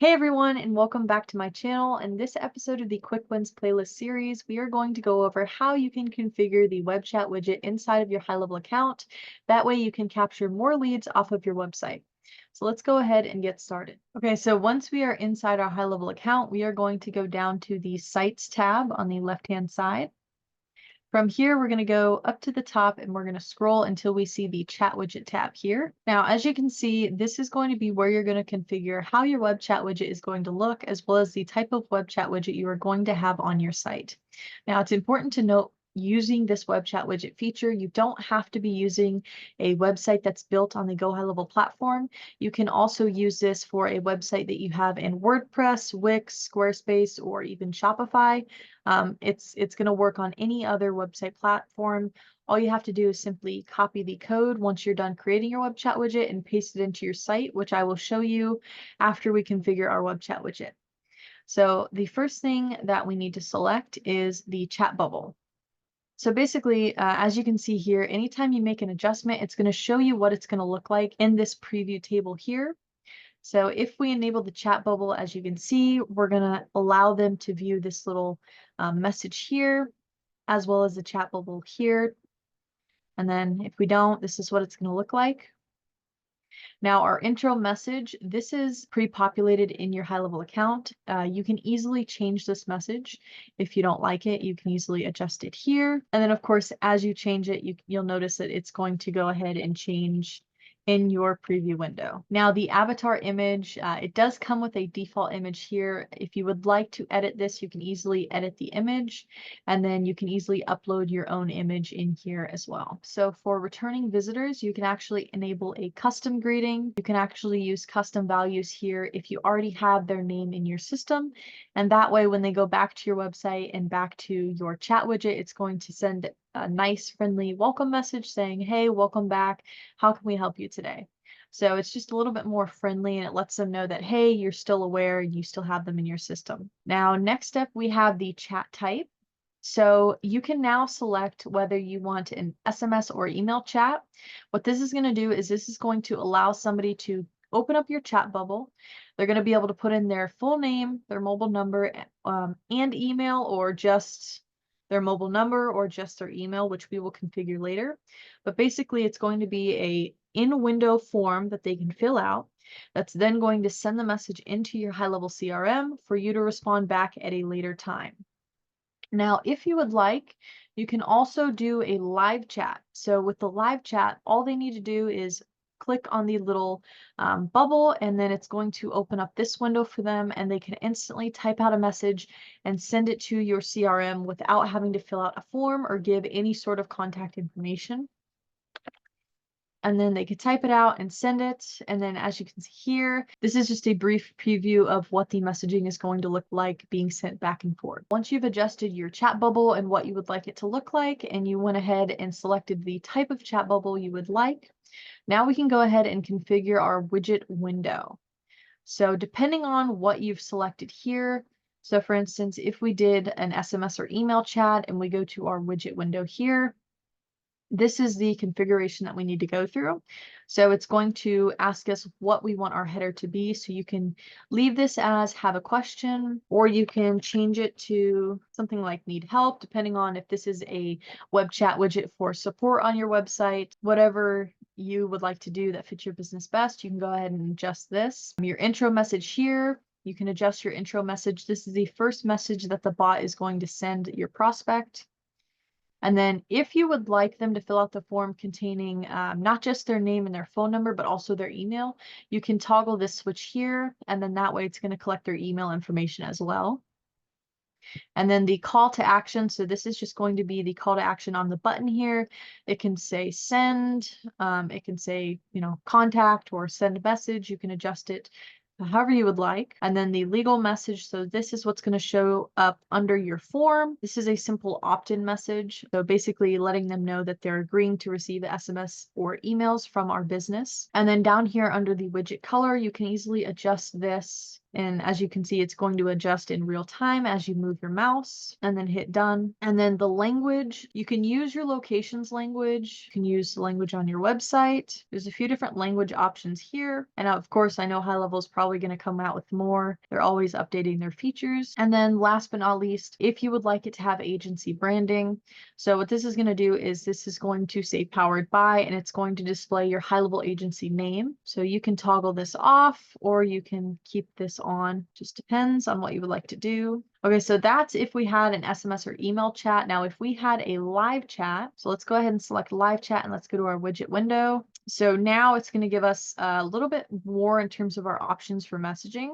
Hey everyone, and welcome back to my channel. In this episode of the Quick Wins playlist series, we are going to go over how you can configure the web chat widget inside of your HighLevel account. That way you can capture more leads off of your website. So let's go ahead and get started. Okay, so once we are inside our HighLevel account, we are going to go down to the Sites tab on the left-hand side. From here, we're going to go up to the top and we're going to scroll until we see the chat widget tab here. Now, as you can see, this is going to be where you're going to configure how your web chat widget is going to look, as well as the type of web chat widget you are going to have on your site. Now, it's important to note using this web chat widget feature, you don't have to be using a website that's built on the GoHighLevel platform. You can also use this for a website that you have in WordPress, Wix, Squarespace, or even Shopify. It's going to work on any other website platform. All you have to do is simply copy the code once you're done creating your web chat widget and paste it into your site, which I will show you after we configure our web chat widget. So the first thing that we need to select is the chat bubble. So basically, as you can see here, anytime you make an adjustment, it's going to show you what it's going to look like in this preview table here. So if we enable the chat bubble, as you can see, we're going to allow them to view this little message here, as well as the chat bubble here. And then if we don't, this is what it's going to look like. Now, our intro message, this is pre-populated in your HighLevel account. You can easily change this message. If you don't like it, you can easily adjust it here. And then, of course, as you change it, you'll notice that it's going to go ahead and change in your preview window. Now, the avatar image, it does come with a default image here. If you would like to edit this, you can easily edit the image, and then you can easily upload your own image in here as well. So for returning visitors, you can actually enable a custom greeting. You can actually use custom values here if you already have their name in your system. And that way, when they go back to your website and back to your chat widget, it's going to send a nice, friendly welcome message saying, "Hey, welcome back. How can we help you today?" So it's just a little bit more friendly, and it lets them know that, hey, you're still aware and you still have them in your system. Now, next up, we have the chat type. So you can now select whether you want an SMS or email chat. What this is going to do is this is going to allow somebody to open up your chat bubble. They're going to be able to put in their full name, their mobile number, and email, or just their mobile number or just their email, which we will configure later. But basically, it's going to be a in-window form that they can fill out. That's then going to send the message into your HighLevel CRM for you to respond back at a later time. Now, if you would like, you can also do a live chat. So with the live chat, all they need to do is click on the little bubble, and then it's going to open up this window for them, and they can instantly type out a message and send it to your CRM without having to fill out a form or give any sort of contact information. And then they could type it out and send it. And then as you can see here, this is just a brief preview of what the messaging is going to look like being sent back and forth. Once you've adjusted your chat bubble and what you would like it to look like, and you went ahead and selected the type of chat bubble you would like, now we can go ahead and configure our widget window. So depending on what you've selected here, so for instance, if we did an SMS or email chat and we go to our widget window here, this is the configuration that we need to go through. So it's going to ask us what we want our header to be. So you can leave this as have a question, or you can change it to something like need help, depending on if this is a web chat widget for support on your website. Whatever you would like to do that fits your business best, you can go ahead and adjust this. Your intro message here, you can adjust your intro message. This is the first message that the bot is going to send your prospect. And then if you would like them to fill out the form containing not just their name and their phone number, but also their email, you can toggle this switch here, and then that way it's going to collect their email information as well. And then the call to action, so this is just going to be the call to action on the button here. It can say send, it can say, contact or send a message. You can adjust it however you would like. And then the legal message, so this is what's going to show up under your form. This is a simple opt-in message. So basically letting them know that they're agreeing to receive SMS or emails from our business. And then down here under the widget color, you can easily adjust this And as you can see, it's going to adjust in real time as you move your mouse and then hit done. And then the language, you can use your locations language. You can use the language on your website. There's a few different language options here. And of course, I know HighLevel is probably going to come out with more. They're always updating their features. And then last but not least, if you would like it to have agency branding. So what this is going to do is this is going to say powered by, and it's going to display your HighLevel agency name. So you can toggle this off or you can keep this on, just depends on what you would like to do. Okay, so that's if we had an SMS or email chat. Now, if we had a live chat, so let's go ahead and select live chat and let's go to our widget window. So now it's going to give us a little bit more in terms of our options for messaging.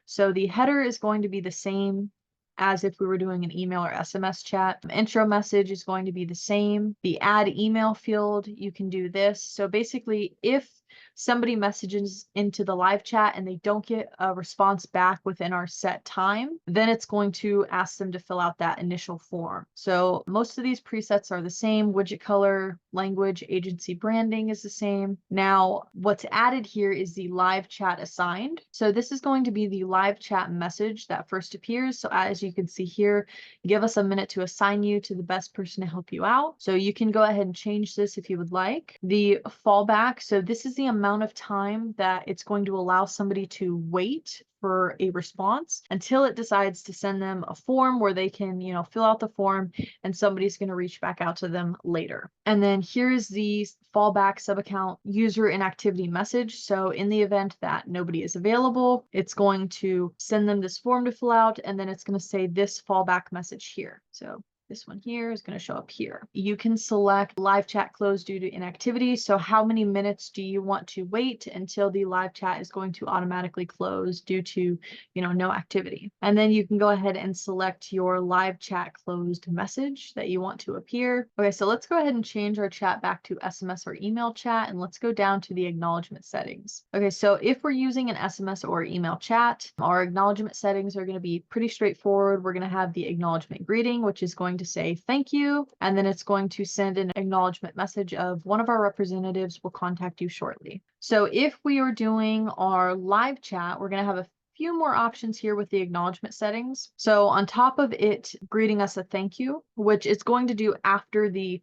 So the header is going to be the same as if we were doing an email or SMS chat. The intro message is going to be the same. The add email field, you can do this. So basically, if somebody messages into the live chat and they don't get a response back within our set time, then it's going to ask them to fill out that initial form. So most of these presets are the same. Widget color, language, agency branding is the same. Now, what's added here is the live chat assigned. So this is going to be the live chat message that first appears. So as you can see here, give us a minute to assign you to the best person to help you out. So you can go ahead and change this if you would like. The fallback, so this is the amount of time that it's going to allow somebody to wait for a response until it decides to send them a form where they can, fill out the form and somebody's going to reach back out to them later. And then here's the fallback subaccount user inactivity message. So in the event that nobody is available, it's going to send them this form to fill out, and then it's going to say this fallback message here. So this one here is going to show up here. You can select live chat closed due to inactivity. So how many minutes do you want to wait until the live chat is going to automatically close due to, no activity? And then you can go ahead and select your live chat closed message that you want to appear. Okay, so let's go ahead and change our chat back to SMS or email chat, and let's go down to the acknowledgement settings. Okay, so if we're using an SMS or email chat, our acknowledgement settings are going to be pretty straightforward. We're going to have the acknowledgement greeting, which is going to say thank you, and then it's going to send an acknowledgement message of one of our representatives will contact you shortly. So if we are doing our live chat, we're going to have a few more options here with the acknowledgement settings. So on top of it greeting us a thank you, which it's going to do after the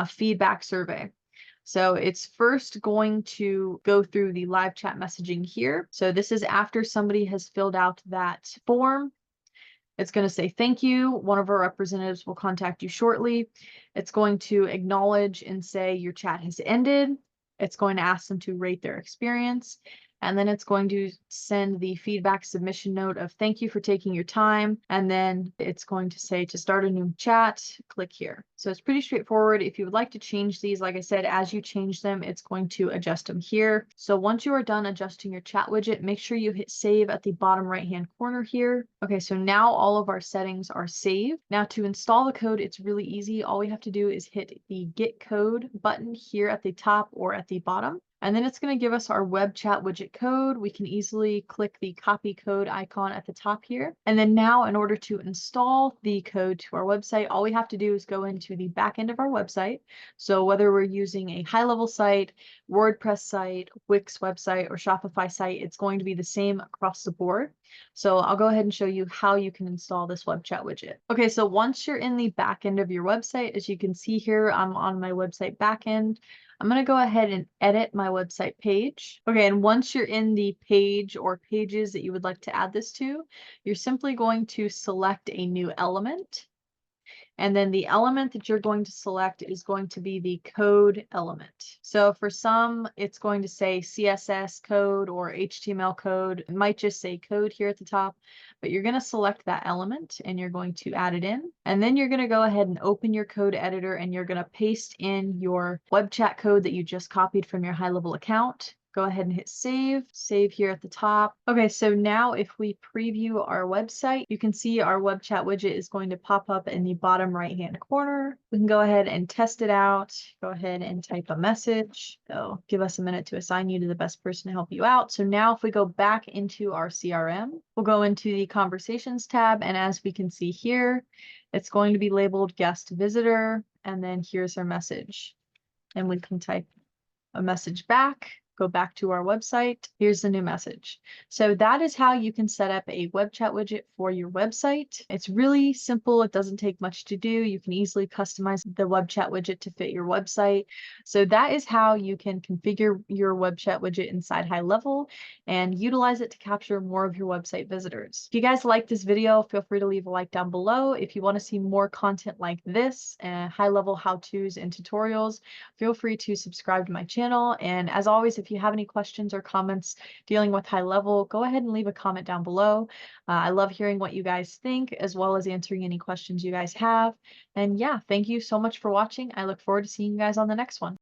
feedback survey. So it's first going to go through the live chat messaging here. So this is after somebody has filled out that form. It's going to say, thank you. One of our representatives will contact you shortly. It's going to acknowledge and say your chat has ended. It's going to ask them to rate their experience. And then it's going to send the feedback submission note of thank you for taking your time. And then it's going to say to start a new chat, click here. So it's pretty straightforward. If you would like to change these, like I said, as you change them, it's going to adjust them here. So once you are done adjusting your chat widget, make sure you hit save at the bottom right-hand corner here. Okay, so now all of our settings are saved. Now to install the code, it's really easy. All we have to do is hit the Get Code button here at the top or at the bottom. And then it's going to give us our web chat widget code. We can easily click the copy code icon at the top here. And then now in order to install the code to our website, all we have to do is go into the back end of our website. So whether we're using a HighLevel site, WordPress site, Wix website, or Shopify site, it's going to be the same across the board. So I'll go ahead and show you how you can install this web chat widget. Okay, so once you're in the back end of your website, as you can see here, I'm on my website back end. I'm going to go ahead and edit my website page. Okay, and once you're in the page or pages that you would like to add this to, you're simply going to select a new element. And then the element that you're going to select is going to be the code element. So for some, it's going to say CSS code or HTML code. It might just say code here at the top, but you're going to select that element and you're going to add it in. And then you're going to go ahead and open your code editor and you're going to paste in your web chat code that you just copied from your HighLevel account. Go ahead and hit save here at the top. Okay, so now if we preview our website, you can see our web chat widget is going to pop up in the bottom right-hand corner. We can go ahead and test it out. Go ahead and type a message. So give us a minute to assign you to the best person to help you out. So now if we go back into our CRM, we'll go into the Conversations tab, and as we can see here, it's going to be labeled guest visitor, and then here's our message. And we can type a message back. go back to our website. Here's the new message. So that is how you can set up a web chat widget for your website. It's really simple. It doesn't take much to do. You can easily customize the web chat widget to fit your website. So that is how you can configure your web chat widget inside HighLevel and utilize it to capture more of your website visitors. If you guys like this video, feel free to leave a like down below. If you want to see more content like this, high-level how-tos and tutorials, feel free to subscribe to my channel. And as always, if you have any questions or comments dealing with HighLevel, go ahead and leave a comment down below. I love hearing what you guys think, as well as answering any questions you guys have. And yeah, thank you so much for watching. I look forward to seeing you guys on the next one.